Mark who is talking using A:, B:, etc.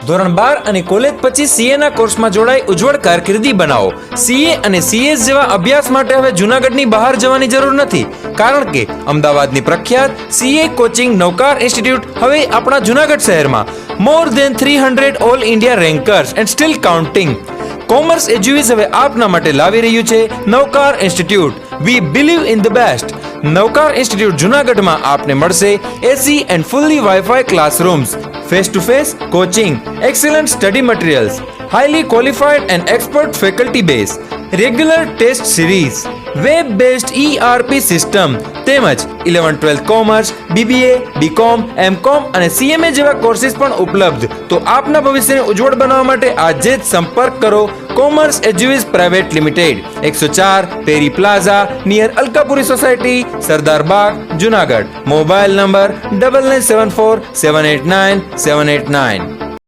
A: ધોરણ 12 અને કોલેજ પછી સીએ ના કોર્સમાં જોડાઈ ઉજ્જવળ કારકિર્દી બનાવો। સીએ અને સીએસ જેવા અભ્યાસ માટે હવે જૂનાગઢની બહાર જવાની જરૂર નથી, કારણ કે અમદાવાદની પ્રખ્યાત સીએ કોચિંગ નવકાર ઇન્સ્ટિટ્યૂટ હવે આપણા જૂનાગઢ શહેરમાં more than 300 all India rankers and still counting. Commerce Eduwiz હવે આપના માટે લાવી રહ્યું છે Navkar institute. We believe in the best. Navkar institute જૂનાગઢમાં આપને મળશે AC and fully wifi classrooms, face to face coaching, excellent study materials, highly qualified and expert faculty base, regular test series, web based ERP system તેમજ 11-12 commerce, BBA, BCom, MCom અને CMA જેવા courses પણ ઉપલબ્ધ। તો આપના ભવિષ્યને ઉજ્જવળ બનાવવા માટે આજે જ સંપર્ક કરો commerce એજ્યુવિઝ private limited, 104 Perry plaza near Alkapuri society, Sardar Bag, Junagadh. Mobile number 9974 789 789।